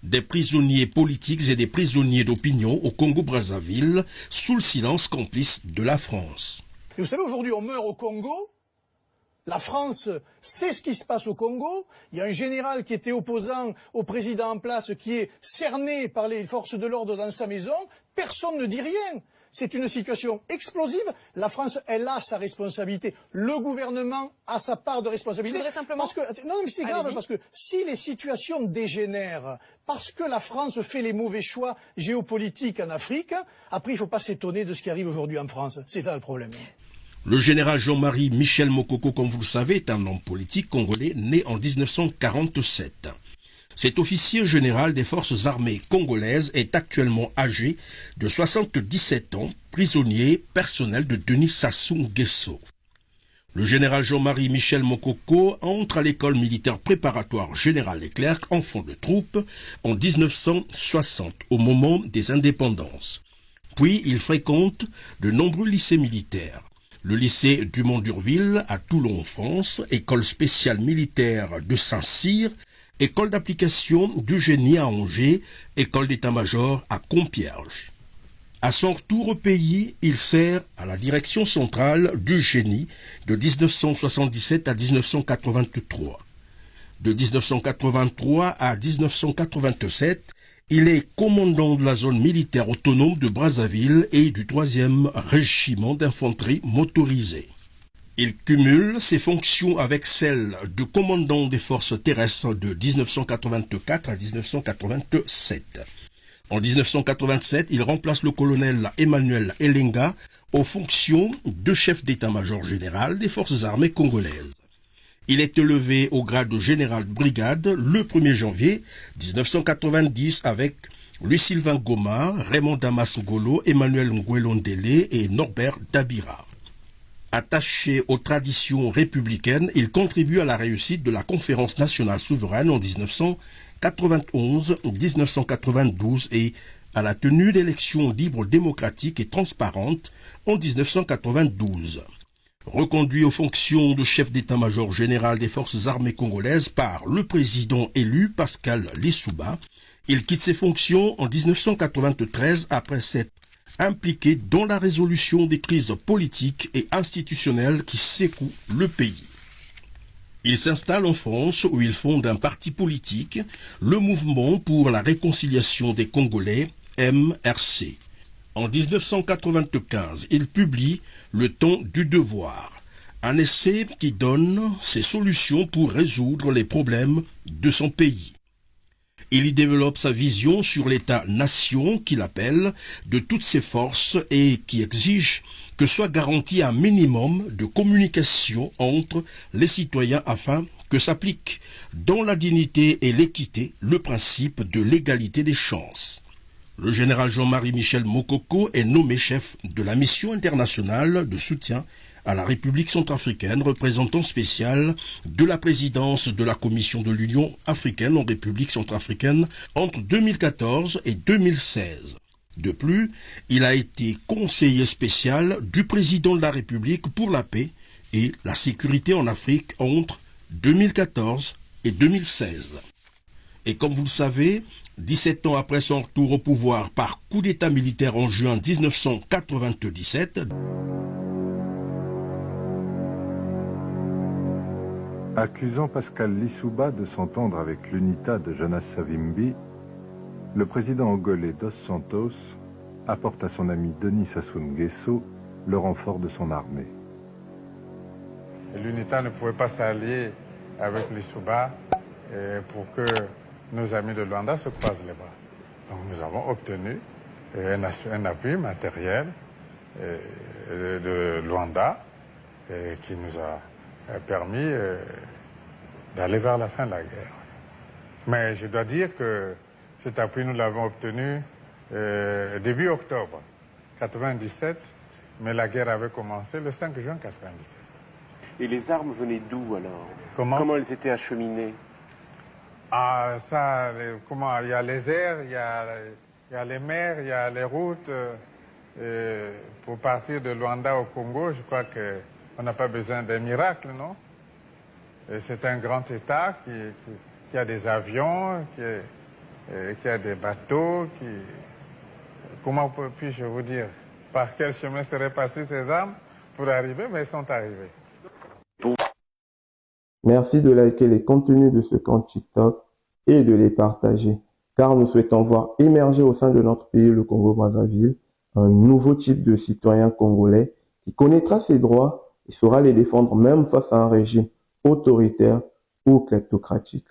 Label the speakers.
Speaker 1: Des prisonniers politiques et des prisonniers d'opinion au Congo-Brazzaville, sous le silence complice de la France.
Speaker 2: Et vous savez, aujourd'hui, on meurt au Congo. La France sait ce qui se passe au Congo. Il y a un général qui était opposant au président en place, qui est cerné par les forces de l'ordre dans sa maison. Personne ne dit rien. C'est une situation explosive. La France, elle a sa responsabilité. Le gouvernement a sa part de responsabilité.
Speaker 3: Je voudrais simplement...
Speaker 2: Non, mais c'est grave, parce que si les situations dégénèrent, parce que la France fait les mauvais choix géopolitiques en Afrique, après, il ne faut pas s'étonner de ce qui arrive aujourd'hui en France. C'est ça le problème.
Speaker 1: Le général Jean-Marie Michel Mokoko, comme vous le savez, est un homme politique congolais né en 1947. Cet officier général des forces armées congolaises est actuellement âgé de 77 ans, prisonnier personnel de Denis Sassou Nguesso. Le général Jean-Marie Michel Mokoko entre à l'école militaire préparatoire Général Leclerc, enfant de troupe, en 1960, au moment des indépendances. Puis il fréquente de nombreux lycées militaires. Le lycée Dumont-d'Urville à Toulon, France, école spéciale militaire de Saint-Cyr, école d'application du génie à Angers, école d'état-major à Compierge. À son retour au pays, il sert à la direction centrale du génie de 1977 à 1983. De 1983 à 1987, il est commandant de la zone militaire autonome de Brazzaville et du 3e régiment d'infanterie motorisée. Il cumule ses fonctions avec celles de commandant des forces terrestres de 1984 à 1987. En 1987, il remplace le colonel Emmanuel Elenga aux fonctions de chef d'état-major général des forces armées congolaises. Il est élevé au grade de général de brigade le 1er janvier 1990 avec Louis-Sylvain Goma, Raymond Damas Ngolo, Emmanuel Ngouelondele et Norbert Dabira. Attaché aux traditions républicaines, il contribue à la réussite de la Conférence nationale souveraine en 1991, 1992 et à la tenue d'élections libres, démocratiques et transparentes en 1992. Reconduit aux fonctions de chef d'état-major général des forces armées congolaises par le président élu Pascal Lissouba, il quitte ses fonctions en 1993 après s'être impliqué dans la résolution des crises politiques et institutionnelles qui secouent le pays. Il s'installe en France où il fonde un parti politique, le Mouvement pour la réconciliation des Congolais, MRC. En 1995, il publie Le Temps du devoir, un essai qui donne ses solutions pour résoudre les problèmes de son pays. Il y développe sa vision sur l'État-nation qu'il appelle de toutes ses forces et qui exige que soit garanti un minimum de communication entre les citoyens afin que s'applique dans la dignité et l'équité le principe de l'égalité des chances. Le général Jean-Marie Michel Mokoko est nommé chef de la mission internationale de soutien à la République centrafricaine, représentant spécial de la présidence de la Commission de l'Union africaine en République centrafricaine entre 2014 et 2016. De plus, il a été conseiller spécial du président de la République pour la paix et la sécurité en Afrique entre 2014 et 2016. Et comme vous le savez, 17 ans après son retour au pouvoir par coup d'État militaire en juin 1997,
Speaker 4: accusant Pascal Lissouba de s'entendre avec l'UNITA de Jonas Savimbi, le président angolais Dos Santos apporte à son ami Denis Sassou Nguesso le renfort de son armée.
Speaker 5: L'UNITA ne pouvait pas s'allier avec Lissouba pour que nos amis de Luanda se croisent les bras. Donc nous avons obtenu un appui matériel de Luanda qui nous a permis d'aller vers la fin de la guerre. Mais je dois dire que cet appui, nous l'avons obtenu début octobre 1997, mais la guerre avait commencé le 5 juin 1997.
Speaker 6: Et les armes venaient d'où alors?
Speaker 5: Comment
Speaker 6: elles étaient acheminées?
Speaker 5: Ah, ça, comment? Il y a les airs, il y a les mers, il y a les routes. Pour partir de Luanda au Congo, je crois qu'on n'a pas besoin d'un miracle, non? C'est un grand État qui a des avions, qu'il y a des bateaux qui... Comment puis-je vous dire? Par quel chemin seraient passées ces armes pour arriver? Mais elles sont arrivées.
Speaker 3: Merci de liker les contenus de ce compte TikTok et de les partager, car nous souhaitons voir émerger au sein de notre pays, le Congo-Brazzaville, un nouveau type de citoyen congolais qui connaîtra ses droits et saura les défendre même face à un régime autoritaire ou kleptocratique.